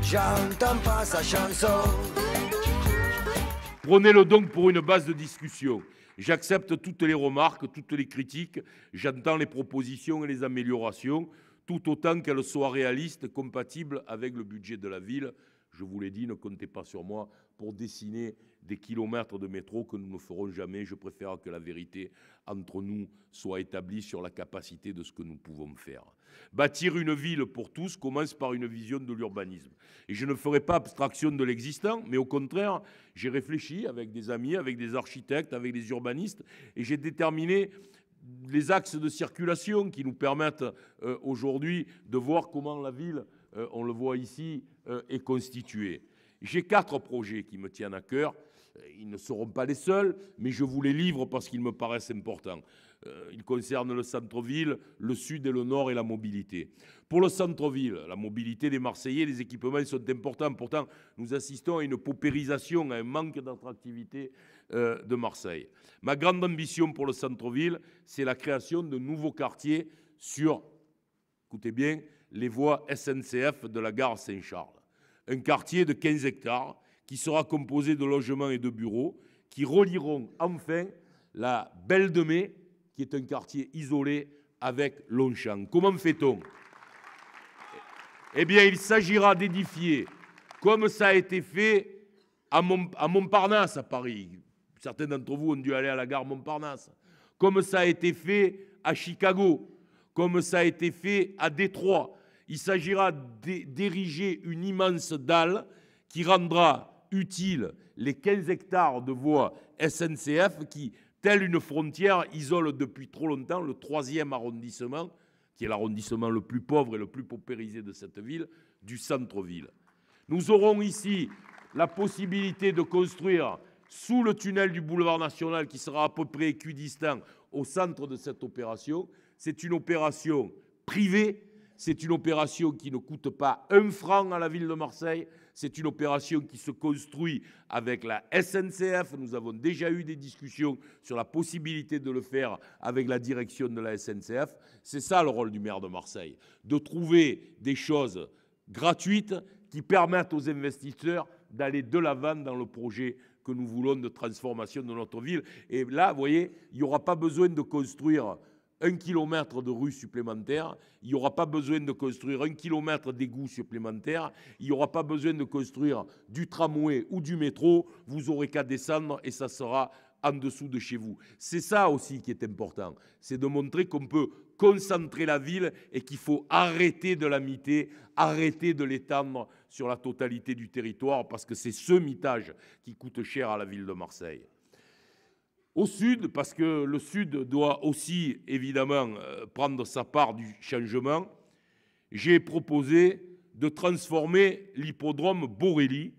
j'entends pas sa chanson. Prenez-le donc pour une base de discussion. J'accepte toutes les remarques, toutes les critiques, j'entends les propositions et les améliorations, tout autant qu'elles soient réalistes, compatibles avec le budget de la ville. Je vous l'ai dit, ne comptez pas sur moi pour dessiner des kilomètres de métro que nous ne ferons jamais. Je préfère que la vérité entre nous soit établie sur la capacité de ce que nous pouvons faire. Bâtir une ville pour tous commence par une vision de l'urbanisme. Et je ne ferai pas abstraction de l'existant, mais au contraire, j'ai réfléchi avec des amis, avec des architectes, avec des urbanistes, et j'ai déterminé les axes de circulation qui nous permettent aujourd'hui de voir comment la ville, on le voit ici, est constituée. J'ai 4 projets qui me tiennent à cœur. Ils ne seront pas les seuls, mais je vous les livre parce qu'ils me paraissent importants. Ils concernent le centre-ville, le sud et le nord et la mobilité. Pour le centre-ville, la mobilité des Marseillais, les équipements sont importants. Pourtant, nous assistons à une paupérisation, à un manque d'attractivité de Marseille. Ma grande ambition pour le centre-ville, c'est la création de nouveaux quartiers sur, écoutez bien, les voies SNCF de la gare Saint-Charles. Un quartier de 15 hectares qui sera composé de logements et de bureaux qui relieront enfin la Belle de Mai, qui est un quartier isolé, avec Longchamp. Comment fait-on? Eh bien, il s'agira d'édifier, comme ça a été fait à Montparnasse, à Paris. Certains d'entre vous ont dû aller à la gare Montparnasse. Comme ça a été fait à Chicago, comme ça a été fait à Détroit. Il s'agira d'ériger une immense dalle qui rendra utile les 15 hectares de voies SNCF qui, telle une frontière, isole depuis trop longtemps le 3e arrondissement, qui est l'arrondissement le plus pauvre et le plus paupérisé de cette ville, du centre-ville. Nous aurons ici la possibilité de construire sous le tunnel du boulevard national, qui sera à peu près équidistant au centre de cette opération. C'est une opération privée. C'est une opération qui ne coûte pas 1 franc à la ville de Marseille. C'est une opération qui se construit avec la SNCF. Nous avons déjà eu des discussions sur la possibilité de le faire avec la direction de la SNCF. C'est ça le rôle du maire de Marseille, de trouver des choses gratuites qui permettent aux investisseurs d'aller de l'avant dans le projet que nous voulons de transformation de notre ville. Et là, vous voyez, il n'y aura pas besoin de construire 1 kilomètre de rues supplémentaires, il n'y aura pas besoin de construire 1 kilomètre d'égouts supplémentaires, il n'y aura pas besoin de construire du tramway ou du métro, vous aurez qu'à descendre et ça sera en dessous de chez vous. C'est ça aussi qui est important, c'est de montrer qu'on peut concentrer la ville et qu'il faut arrêter de la miter, arrêter de l'étendre sur la totalité du territoire parce que c'est ce mitage qui coûte cher à la ville de Marseille. Au sud, parce que le sud doit aussi évidemment prendre sa part du changement, j'ai proposé de transformer l'hippodrome Borély,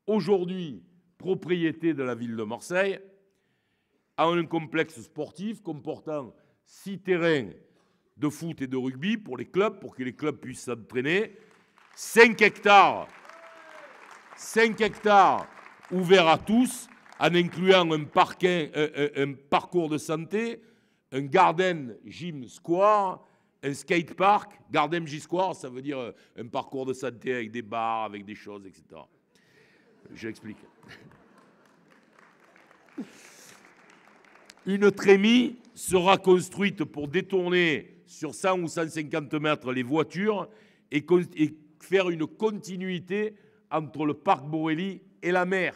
aujourd'hui propriété de la ville de Marseille, en un complexe sportif comportant 6 terrains de foot et de rugby pour les clubs, pour que les clubs puissent s'entraîner, 5 hectares ouverts à tous, en incluant un parcours de santé, un garden gym square, un skatepark. Garden gym square, ça veut dire un parcours de santé avec des bars, avec des choses, etc. J'explique. Une trémie sera construite pour détourner sur 100 ou 150 mètres les voitures et faire une continuité entre le parc Borély et la mer.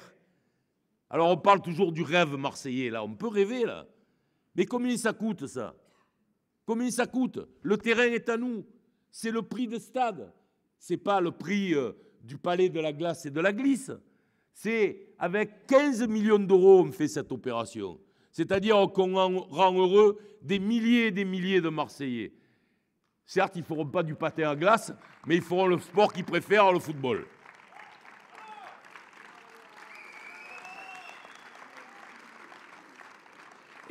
Alors on parle toujours du rêve marseillais, là, on peut rêver, là. Mais combien ça coûte, ça? Combien ça coûte? Le terrain est à nous, c'est le prix de stade. Ce n'est pas le prix du palais de la glace et de la glisse. C'est avec 15 millions d'euros on fait cette opération. C'est-à-dire qu'on rend heureux des milliers et des milliers de Marseillais. Certes, ils ne feront pas du patin à glace, mais ils feront le sport qu'ils préfèrent, le football.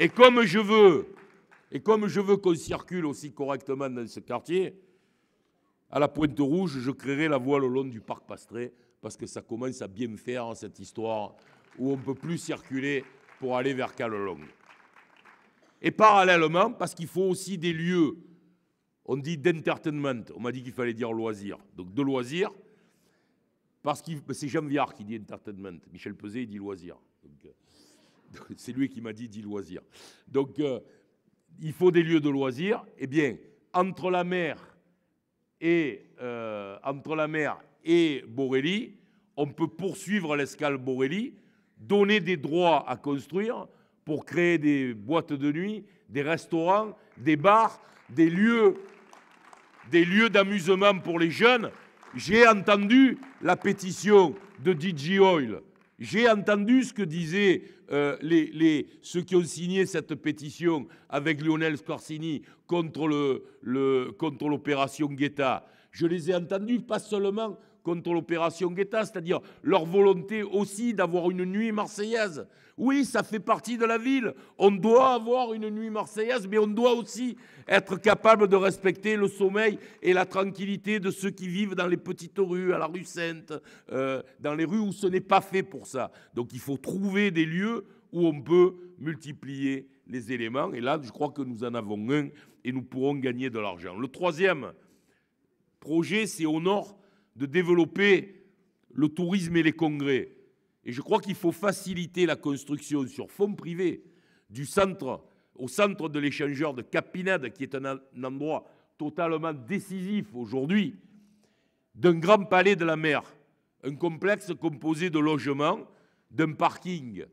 Et comme je veux qu'on circule aussi correctement dans ce quartier, à la Pointe-Rouge, je créerai la voie le long du parc Pastré, parce que ça commence à bien me faire, cette histoire, où on ne peut plus circuler pour aller vers Callelong. Et parallèlement, parce qu'il faut aussi des lieux, on dit d'entertainment, on m'a dit qu'il fallait dire loisirs, donc de loisirs, parce que c'est Jean Viard qui dit entertainment, Michel Peset il dit loisir. C'est lui qui m'a dit loisir. Donc il faut des lieux de loisirs. Eh bien, entre la mer et Borély, on peut poursuivre l'escale Borély, donner des droits à construire pour créer des boîtes de nuit, des restaurants, des bars, des lieux d'amusement pour les jeunes. J'ai entendu la pétition de DJ Oil. J'ai entendu ce que disaient ceux qui ont signé cette pétition avec Lionel Scorsini contre l'opération Guetta. Je les ai entendus, pas seulement contre l'opération Guetta, c'est-à-dire leur volonté aussi d'avoir une nuit marseillaise. Oui, ça fait partie de la ville. On doit avoir une nuit marseillaise, mais on doit aussi être capable de respecter le sommeil et la tranquillité de ceux qui vivent dans les petites rues, à la rue Sainte, dans les rues où ce n'est pas fait pour ça. Donc il faut trouver des lieux où on peut multiplier les éléments. Et là, je crois que nous en avons un et nous pourrons gagner de l'argent. Le troisième projet, c'est au nord de développer le tourisme et les congrès. Et je crois qu'il faut faciliter la construction sur fonds privés au centre de l'échangeur de Cap-Pinède, qui est un endroit totalement décisif aujourd'hui, d'un grand palais de la mer, un complexe composé de logements, d'un parking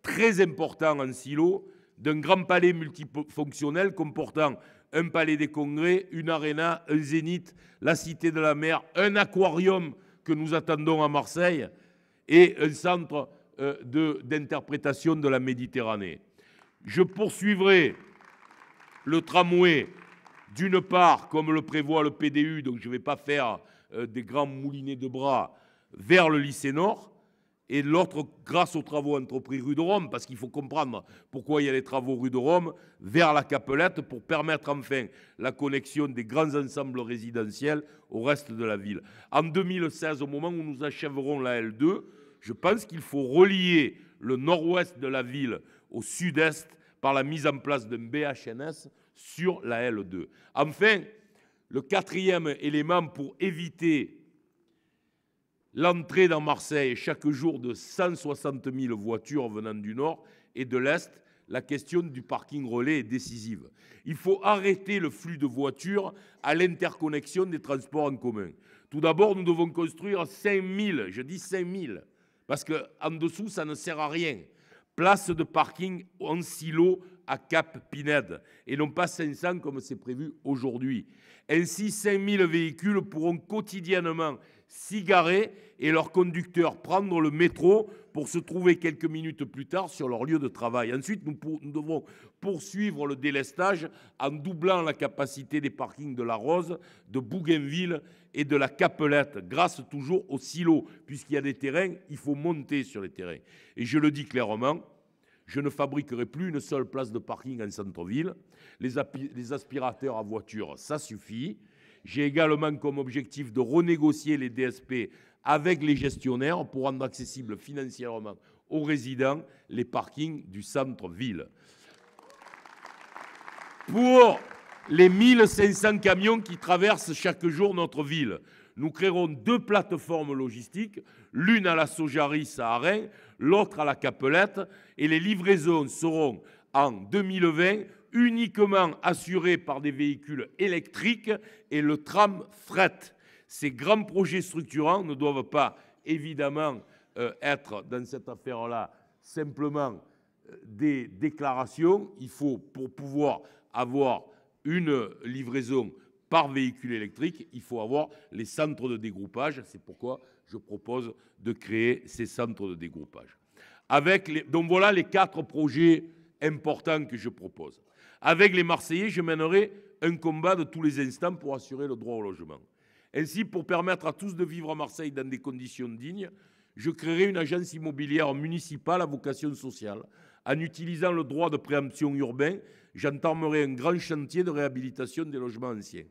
très important en silo, d'un grand palais multifonctionnel comportant un palais des congrès, une aréna, un zénith, la cité de la mer, un aquarium que nous attendons à Marseille et un centre d'interprétation de la Méditerranée. Je poursuivrai le tramway, d'une part, comme le prévoit le PDU, donc je ne vais pas faire des grands moulinets de bras, vers le lycée Nord, et l'autre, grâce aux travaux entrepris rue de Rome, parce qu'il faut comprendre pourquoi il y a les travaux rue de Rome, vers la Capelette, pour permettre enfin la connexion des grands ensembles résidentiels au reste de la ville. En 2016, au moment où nous achèverons la L2, je pense qu'il faut relier le nord-ouest de la ville au sud-est par la mise en place d'un BHNS sur la L2. Enfin, le quatrième élément pour éviter l'entrée dans Marseille chaque jour de 160 000 voitures venant du nord et de l'est, la question du parking relais est décisive. Il faut arrêter le flux de voitures à l'interconnexion des transports en commun. Tout d'abord, nous devons construire 5 000, je dis 5 000, parce qu'en dessous, ça ne sert à rien. Place de parking en silo à Cap-Pinède, et non pas 500 comme c'est prévu aujourd'hui. Ainsi, 5 000 véhicules pourront quotidiennement s'y garer et leurs conducteurs prendre le métro pour se trouver quelques minutes plus tard sur leur lieu de travail. Ensuite, nous devrons poursuivre le délestage en doublant la capacité des parkings de la Rose, de Bougainville et de la Capelette, grâce toujours aux silos. Puisqu'il y a des terrains, il faut monter sur les terrains. Et je le dis clairement, je ne fabriquerai plus une seule place de parking en centre-ville. Les aspirateurs à voiture, ça suffit. J'ai également comme objectif de renégocier les DSP avec les gestionnaires pour rendre accessibles financièrement aux résidents les parkings du centre-ville. Pour les 1500 camions qui traversent chaque jour notre ville, nous créerons 2 plateformes logistiques, l'une à la Sojaris à Arennes, l'autre à la Capelette, et les livraisons seront en 2020 uniquement assurées par des véhicules électriques et le tram fret. Ces grands projets structurants ne doivent pas évidemment être dans cette affaire-là simplement des déclarations. Il faut, pour pouvoir avoir une livraison par véhicule électrique, il faut avoir les centres de dégroupage. C'est pourquoi je propose de créer ces centres de dégroupage. Donc voilà les 4 projets importants que je propose. Avec les Marseillais, je mènerai un combat de tous les instants pour assurer le droit au logement. Ainsi, pour permettre à tous de vivre à Marseille dans des conditions dignes, je créerai une agence immobilière municipale à vocation sociale. En utilisant le droit de préemption urbain, j'entamerai un grand chantier de réhabilitation des logements anciens.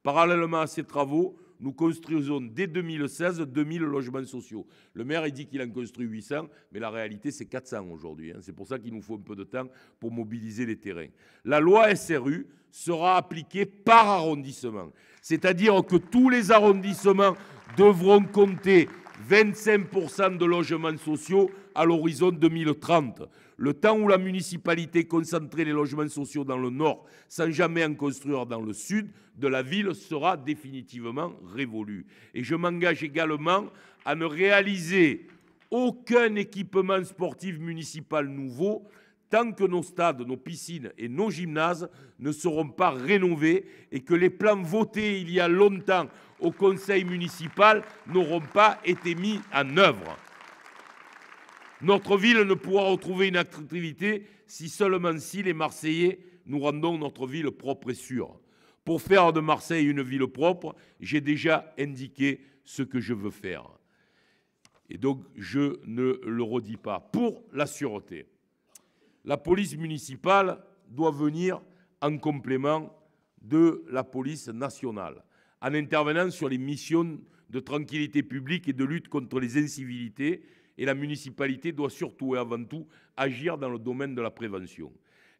Parallèlement à ces travaux, nous construisons dès 2016 2000 logements sociaux. Le maire il dit qu'il en construit 800, mais la réalité c'est 400 aujourd'hui. C'est pour ça qu'il nous faut un peu de temps pour mobiliser les terrains. La loi SRU sera appliquée par arrondissement, c'est-à-dire que tous les arrondissements devront compter 25% de logements sociaux à l'horizon 2030. Le temps où la municipalité concentrait les logements sociaux dans le nord sans jamais en construire dans le sud de la ville sera définitivement révolu. Et je m'engage également à ne réaliser aucun équipement sportif municipal nouveau tant que nos stades, nos piscines et nos gymnases ne seront pas rénovés et que les plans votés il y a longtemps au conseil municipal n'auront pas été mis en œuvre. Notre ville ne pourra retrouver une attractivité seulement si les Marseillais nous rendons notre ville propre et sûre. Pour faire de Marseille une ville propre, j'ai déjà indiqué ce que je veux faire. Et donc, je ne le redis pas. Pour la sûreté, la police municipale doit venir en complément de la police nationale, en intervenant sur les missions de tranquillité publique et de lutte contre les incivilités. Et la municipalité doit surtout et avant tout agir dans le domaine de la prévention.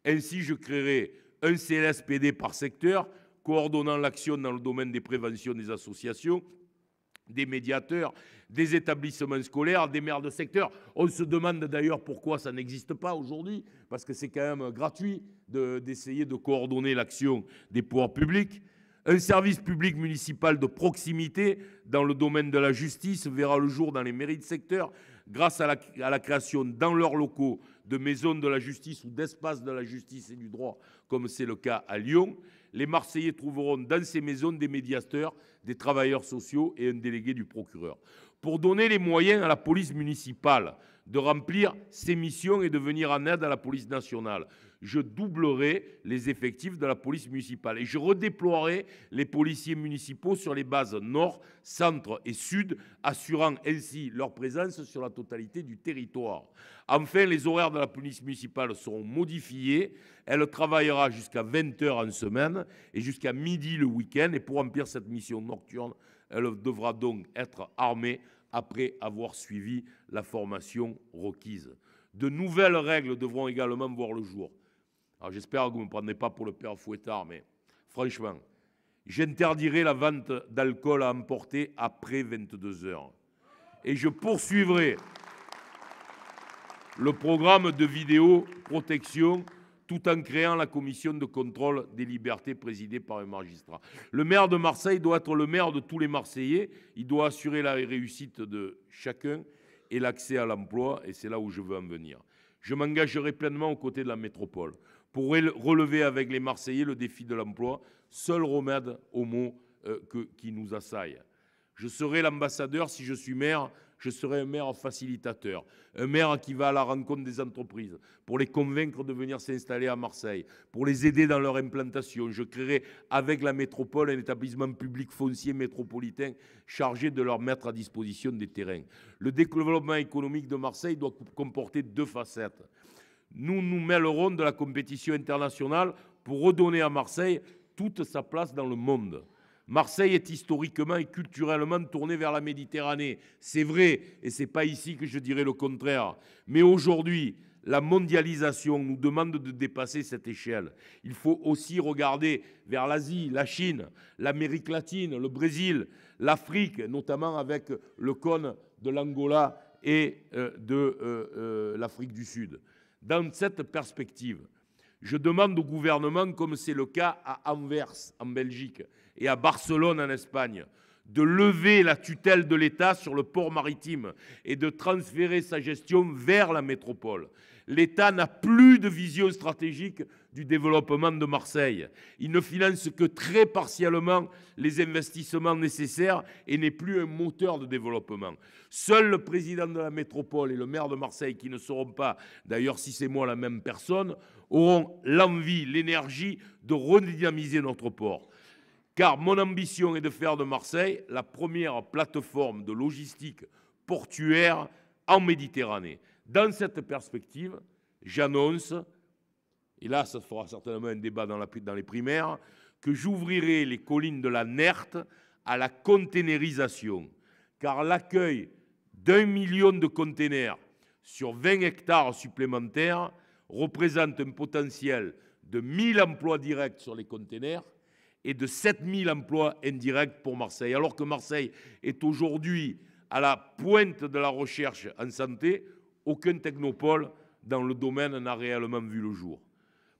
Ainsi, je créerai un CLSPD par secteur, coordonnant l'action dans le domaine des préventions des associations, des médiateurs, des établissements scolaires, des maires de secteur. On se demande d'ailleurs pourquoi ça n'existe pas aujourd'hui, parce que c'est quand même gratuit d'essayer de coordonner l'action des pouvoirs publics. Un service public municipal de proximité dans le domaine de la justice verra le jour dans les mairies de secteur grâce à la création dans leurs locaux de maisons de la justice ou d'espaces de la justice et du droit, comme c'est le cas à Lyon. Les Marseillais trouveront dans ces maisons des médiateurs, des travailleurs sociaux et un délégué du procureur. Pour donner les moyens à la police municipale de remplir ses missions et de venir en aide à la police nationale, je doublerai les effectifs de la police municipale et je redéploierai les policiers municipaux sur les bases nord, centre et sud, assurant ainsi leur présence sur la totalité du territoire. Enfin, les horaires de la police municipale seront modifiés. Elle travaillera jusqu'à 20 h en semaine et jusqu'à midi le week-end. Et pour remplir cette mission nocturne, elle devra donc être armée après avoir suivi la formation requise. De nouvelles règles devront également voir le jour. Alors j'espère que vous ne me prendrez pas pour le père Fouettard, mais franchement, j'interdirai la vente d'alcool à emporter après 22 h. Et je poursuivrai le programme de vidéoprotection tout en créant la commission de contrôle des libertés présidée par un magistrat. Le maire de Marseille doit être le maire de tous les Marseillais. Il doit assurer la réussite de chacun et l'accès à l'emploi, et c'est là où je veux en venir. Je m'engagerai pleinement aux côtés de la métropole pour relever avec les Marseillais le défi de l'emploi, seul remède aux maux qui nous assaillent. Je serai l'ambassadeur, si je suis maire, je serai un maire facilitateur, un maire qui va à la rencontre des entreprises pour les convaincre de venir s'installer à Marseille, pour les aider dans leur implantation. Je créerai avec la métropole un établissement public foncier métropolitain chargé de leur mettre à disposition des terrains. Le développement économique de Marseille doit comporter deux facettes. Nous nous mêlerons de la compétition internationale pour redonner à Marseille toute sa place dans le monde. Marseille est historiquement et culturellement tournée vers la Méditerranée. C'est vrai, et ce n'est pas ici que je dirais le contraire. Mais aujourd'hui, la mondialisation nous demande de dépasser cette échelle. Il faut aussi regarder vers l'Asie, la Chine, l'Amérique latine, le Brésil, l'Afrique, notamment avec le cône de l'Angola et de l'Afrique du Sud. Dans cette perspective, je demande au gouvernement, comme c'est le cas à Anvers, en Belgique, et à Barcelone, en Espagne, de lever la tutelle de l'État sur le port maritime et de transférer sa gestion vers la métropole. L'État n'a plus de vision stratégique du développement de Marseille. Il ne finance que très partiellement les investissements nécessaires et n'est plus un moteur de développement. Seul le président de la métropole et le maire de Marseille, qui ne seront pas, d'ailleurs si c'est moi la même personne, auront l'envie, l'énergie de redynamiser notre port. Car mon ambition est de faire de Marseille la première plateforme de logistique portuaire en Méditerranée. Dans cette perspective, j'annonce, et là ça fera certainement un débat dans les primaires, que j'ouvrirai les collines de la Nerte à la containerisation. Car l'accueil d'1 million de containers sur 20 hectares supplémentaires représente un potentiel de 1 000 emplois directs sur les containers et de 7 000 emplois indirects pour Marseille. Alors que Marseille est aujourd'hui à la pointe de la recherche en santé, aucun technopôle dans le domaine n'a réellement vu le jour.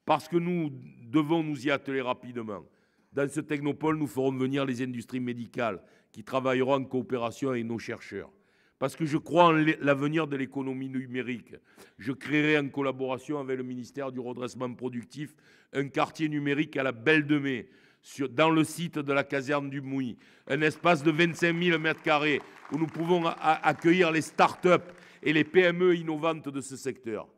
Parce que nous devons nous y atteler rapidement. Dans ce technopôle, nous ferons venir les industries médicales qui travailleront en coopération avec nos chercheurs. Parce que je crois en l'avenir de l'économie numérique. Je créerai en collaboration avec le ministère du redressement productif un quartier numérique à la Belle de Mai, dans le site de la caserne du Mouy, un espace de 25 000 m² où nous pouvons accueillir les start-up et les PME innovantes de ce secteur.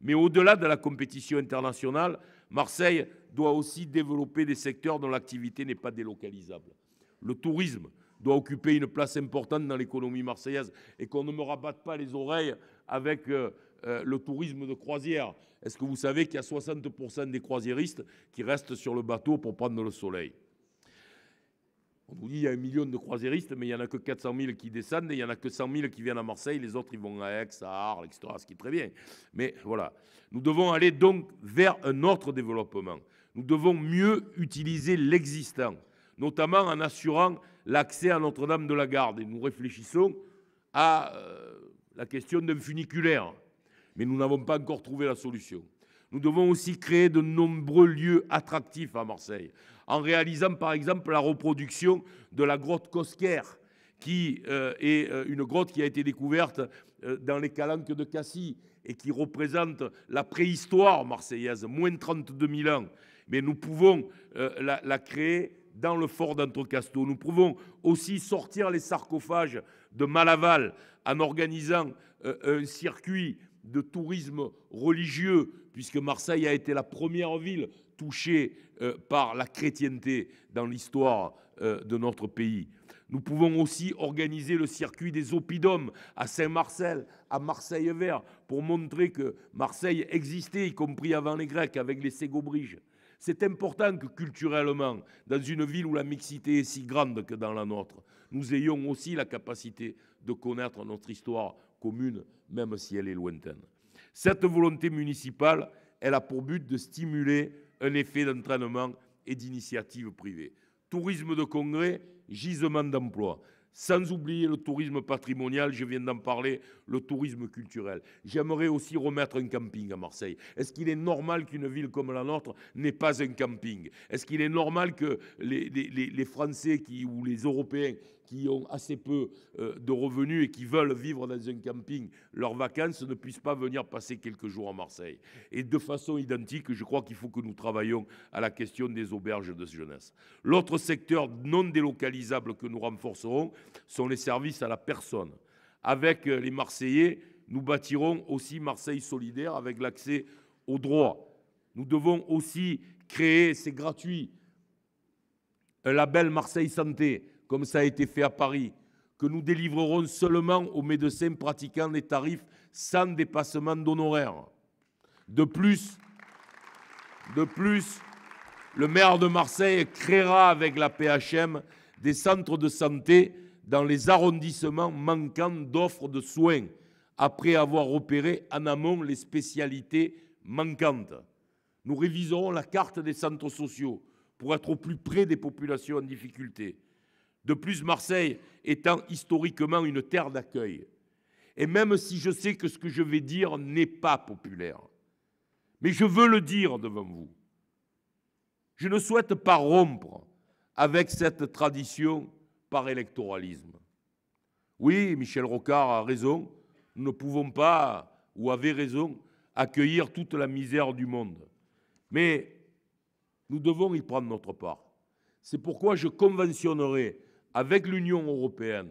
Mais au-delà de la compétition internationale, Marseille doit aussi développer des secteurs dont l'activité n'est pas délocalisable. Le tourisme doit occuper une place importante dans l'économie marseillaise et qu'on ne me rabatte pas les oreilles avec le tourisme de croisière. Est-ce que vous savez qu'il y a 60% des croisiéristes qui restent sur le bateau pour prendre le soleil? On nous dit qu'il y a 1 million de croisiéristes, mais il n'y en a que 400 000 qui descendent et il n'y en a que 100 000 qui viennent à Marseille. Les autres, ils vont à Aix, à Arles, etc., ce qui est très bien. Mais voilà, nous devons aller donc vers un autre développement. Nous devons mieux utiliser l'existant, notamment en assurant l'accès à Notre-Dame de la Garde. Et nous réfléchissons à la question d'un funiculaire. Mais nous n'avons pas encore trouvé la solution. Nous devons aussi créer de nombreux lieux attractifs à Marseille, en réalisant par exemple la reproduction de la grotte Cosquer, qui est une grotte qui a été découverte dans les calanques de Cassis et qui représente la préhistoire marseillaise, moins 32 000 ans. Mais nous pouvons la créer dans le fort d'Entrecasteaux. Nous pouvons aussi sortir les sarcophages de Malaval en organisant un circuit de tourisme religieux, puisque Marseille a été la première ville touchée par la chrétienté dans l'histoire de notre pays. Nous pouvons aussi organiser le circuit des oppidums à Saint-Marcel, à Marseille-Vert, pour montrer que Marseille existait, y compris avant les Grecs, avec les Ségobriges. C'est important que culturellement, dans une ville où la mixité est si grande que dans la nôtre, nous ayons aussi la capacité de connaître notre histoire commune, même si elle est lointaine. Cette volonté municipale, elle a pour but de stimuler un effet d'entraînement et d'initiative privée. Tourisme de congrès, gisement d'emplois. Sans oublier le tourisme patrimonial, je viens d'en parler, le tourisme culturel. J'aimerais aussi remettre un camping à Marseille. Est-ce qu'il est normal qu'une ville comme la nôtre n'ait pas un camping? Est-ce qu'il est normal que les Français ou les Européens qui ont assez peu de revenus et qui veulent vivre dans un camping leurs vacances ne puissent pas venir passer quelques jours à Marseille? Et de façon identique, je crois qu'il faut que nous travaillions à la question des auberges de jeunesse. L'autre secteur non délocalisable que nous renforcerons sont les services à la personne. Avec les Marseillais, nous bâtirons aussi Marseille solidaire avec l'accès aux droits. Nous devons aussi créer, c'est gratuit, un label Marseille Santé, comme ça a été fait à Paris, que nous délivrerons seulement aux médecins pratiquant les tarifs sans dépassement d'honoraires. De plus, le maire de Marseille créera avec la PHM des centres de santé dans les arrondissements manquant d'offres de soins, après avoir opéré en amont les spécialités manquantes. Nous réviserons la carte des centres sociaux pour être au plus près des populations en difficulté. De plus, Marseille étant historiquement une terre d'accueil, et même si je sais que ce que je vais dire n'est pas populaire, mais je veux le dire devant vous, je ne souhaite pas rompre avec cette tradition par électoralisme. Oui, Michel Rocard a raison, nous ne pouvons pas, ou avait raison, accueillir toute la misère du monde. Mais nous devons y prendre notre part. C'est pourquoi je conventionnerai avec l'Union européenne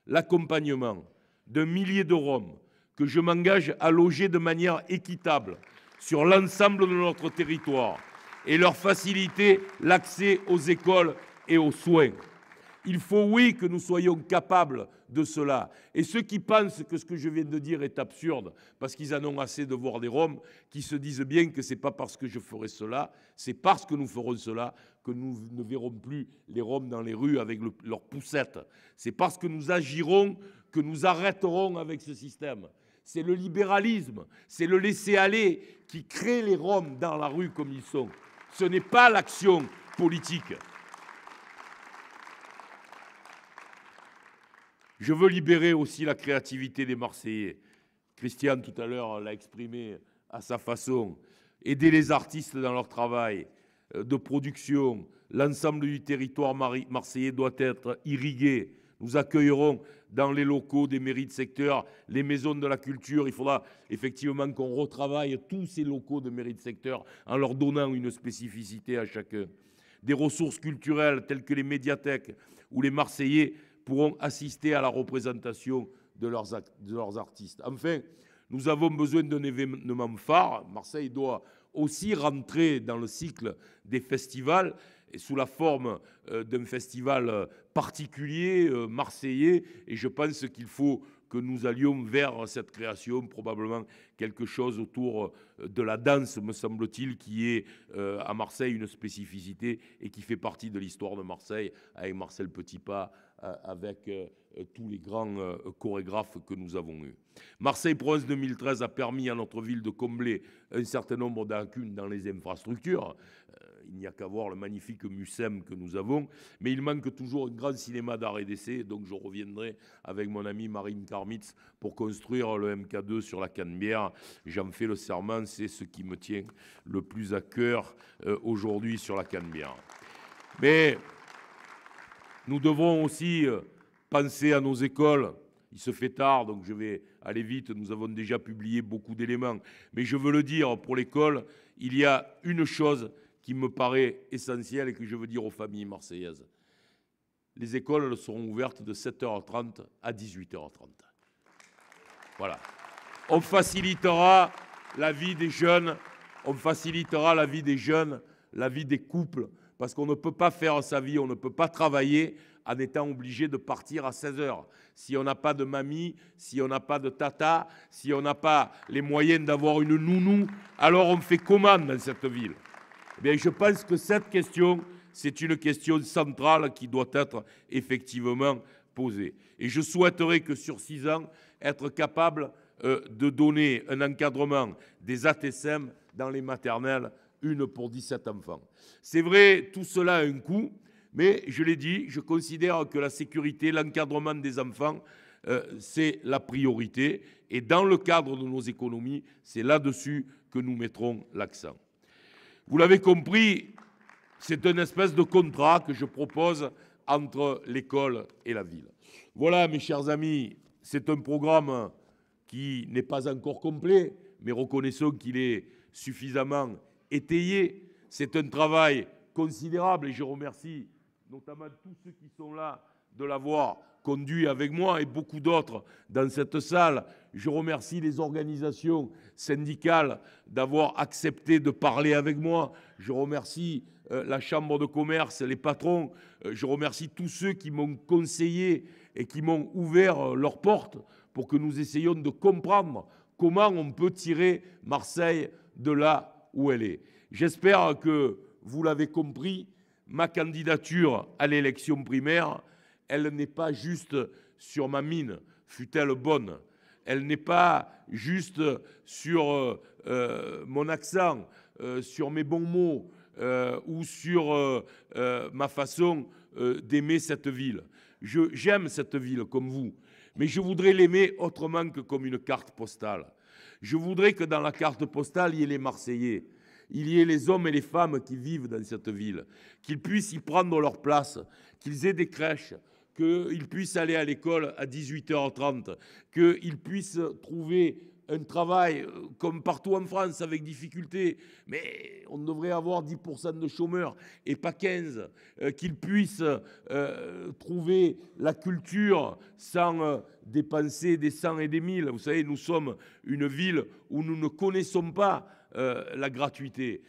l'accompagnement d'un millier de Roms que je m'engage à loger de manière équitable sur l'ensemble de notre territoire et leur faciliter l'accès aux écoles et aux soins. Il faut, oui, que nous soyons capables de cela. Et ceux qui pensent que ce que je viens de dire est absurde, parce qu'ils en ont assez de voir des Roms, qui se disent bien que ce n'est pas parce que je ferai cela, c'est parce que nous ferons cela que nous ne verrons plus les Roms dans les rues avec leurs poussettes. C'est parce que nous agirons que nous arrêterons avec ce système. C'est le libéralisme, c'est le laisser-aller qui crée les Roms dans la rue comme ils sont. Ce n'est pas l'action politique. Je veux libérer aussi la créativité des Marseillais. Christian, tout à l'heure, l'a exprimé à sa façon. Aider les artistes dans leur travail de production. L'ensemble du territoire marseillais doit être irrigué. Nous accueillerons dans les locaux des mairies de secteur les maisons de la culture. Il faudra effectivement qu'on retravaille tous ces locaux de mairies de secteur en leur donnant une spécificité à chacun. Des ressources culturelles telles que les médiathèques où les Marseillais pourront assister à la représentation de leurs artistes. Enfin, nous avons besoin d'un événement phare. Marseille doit aussi rentrer dans le cycle des festivals et sous la forme d'un festival particulier marseillais. Et je pense qu'il faut que nous allions vers cette création, probablement quelque chose autour de la danse, me semble-t-il, qui est à Marseille une spécificité et qui fait partie de l'histoire de Marseille, avec Marcel Petipa, avec tous les grands chorégraphes que nous avons eus. Marseille Provence 2013 a permis à notre ville de combler un certain nombre de lacunes dans les infrastructures. Il n'y a qu'à voir le magnifique MUSEM que nous avons, mais il manque toujours un grand cinéma d'art et d'essai, donc je reviendrai avec mon ami Marine Karmitz pour construire le MK2 sur la Canebière. J'en fais le serment, c'est ce qui me tient le plus à cœur aujourd'hui sur la Canebière. Mais nous devrons aussi penser à nos écoles. Il se fait tard, donc je vais aller vite. Nous avons déjà publié beaucoup d'éléments. Mais je veux le dire, pour l'école, il y a une chose qui me paraît essentielle et que je veux dire aux familles marseillaises. Les écoles seront ouvertes de 7h30 à 18h30. Voilà. On facilitera la vie des jeunes, la vie des couples, parce qu'on ne peut pas faire sa vie, on ne peut pas travailler en étant obligé de partir à 16h. Si on n'a pas de mamie, si on n'a pas de tata, si on n'a pas les moyens d'avoir une nounou, alors on fait comment dans cette ville ? Eh bien, je pense que cette question, c'est une question centrale qui doit être effectivement posée. Et je souhaiterais que sur 6 ans, être capable de donner un encadrement des ATSEM dans les maternelles, une pour 17 enfants. C'est vrai, tout cela a un coût, mais je l'ai dit, je considère que la sécurité, l'encadrement des enfants, c'est la priorité. Et dans le cadre de nos économies, c'est là-dessus que nous mettrons l'accent. Vous l'avez compris, c'est une espèce de contrat que je propose entre l'école et la ville. Voilà, mes chers amis, c'est un programme qui n'est pas encore complet, mais reconnaissons qu'il est suffisamment étayé. C'est un travail considérable et je remercie notamment tous ceux qui sont là de l'avoir conduit avec moi et beaucoup d'autres dans cette salle. Je remercie les organisations syndicales d'avoir accepté de parler avec moi. Je remercie la Chambre de commerce, les patrons. Je remercie tous ceux qui m'ont conseillé et qui m'ont ouvert leurs portes pour que nous essayions de comprendre comment on peut tirer Marseille de là où elle est. J'espère que vous l'avez compris, ma candidature à l'élection primaire, elle n'est pas juste sur ma mine, fût-elle bonne. Elle n'est pas juste sur mon accent, sur mes bons mots ou sur ma façon d'aimer cette ville. J'aime cette ville comme vous, mais je voudrais l'aimer autrement que comme une carte postale. Je voudrais que dans la carte postale, il y ait les Marseillais, il y ait les hommes et les femmes qui vivent dans cette ville, qu'ils puissent y prendre leur place, qu'ils aient des crèches, qu'ils puissent aller à l'école à 18h30, qu'ils puissent trouver un travail comme partout en France avec difficulté, mais on devrait avoir 10% de chômeurs et pas 15%, qu'ils puissent trouver la culture sans dépenser des cents et des mille. Vous savez, nous sommes une ville où nous ne connaissons pas la gratuité.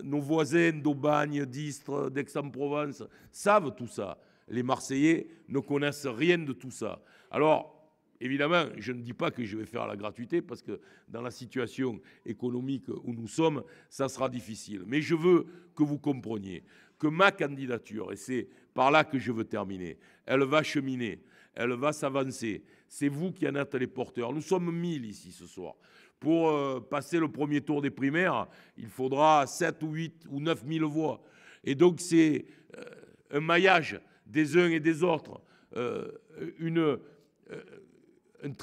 Nos voisins d'Aubagne, d'Istres, d'Aix-en-Provence savent tout ça. Les Marseillais ne connaissent rien de tout ça. Alors, évidemment, je ne dis pas que je vais faire la gratuité parce que dans la situation économique où nous sommes, ça sera difficile. Mais je veux que vous compreniez que ma candidature, et c'est par là que je veux terminer, elle va cheminer, elle va s'avancer. C'est vous qui en êtes les porteurs. Nous sommes 1000 ici ce soir. Pour passer le premier tour des primaires, il faudra 7 ou 8 ou 9 000 voix. Et donc c'est un maillage des uns et des autres, une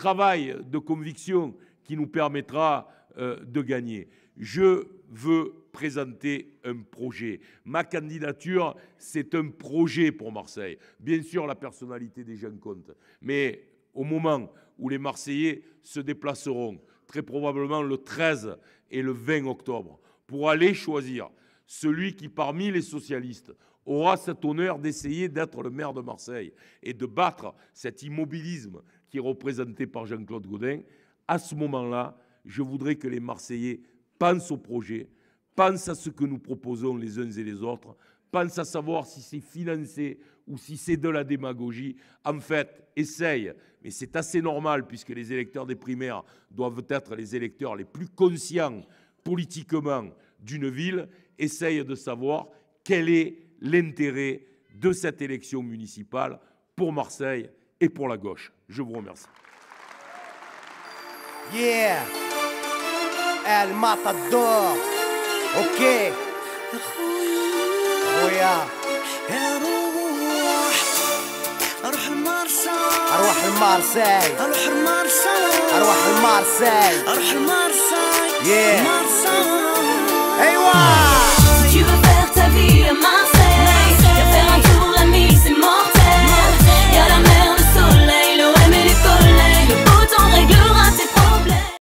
travail de conviction qui nous permettra de gagner. Je veux présenter un projet. Ma candidature, c'est un projet pour Marseille. Bien sûr, la personnalité des gens compte. Mais au moment où les Marseillais se déplaceront, très probablement le 13 et le 20 octobre, pour aller choisir celui qui, parmi les socialistes, aura cet honneur d'essayer d'être le maire de Marseille et de battre cet immobilisme qui est représenté par Jean-Claude Gaudin, à ce moment-là, je voudrais que les Marseillais pensent au projet, pensent à ce que nous proposons les uns et les autres, pensent à savoir si c'est financé ou si c'est de la démagogie. En fait, essayent, mais c'est assez normal puisque les électeurs des primaires doivent être les électeurs les plus conscients politiquement d'une ville, essayent de savoir quel est l'intérêt de cette élection municipale pour Marseille et pour la gauche. Je vous remercie. Yeah, El Matador. اوكي خويا اروح المارساي اروح المارساي اروح المارساي اروح المارساي اروح المارساي ايوا. Tu veux faire ta vie à Marseille.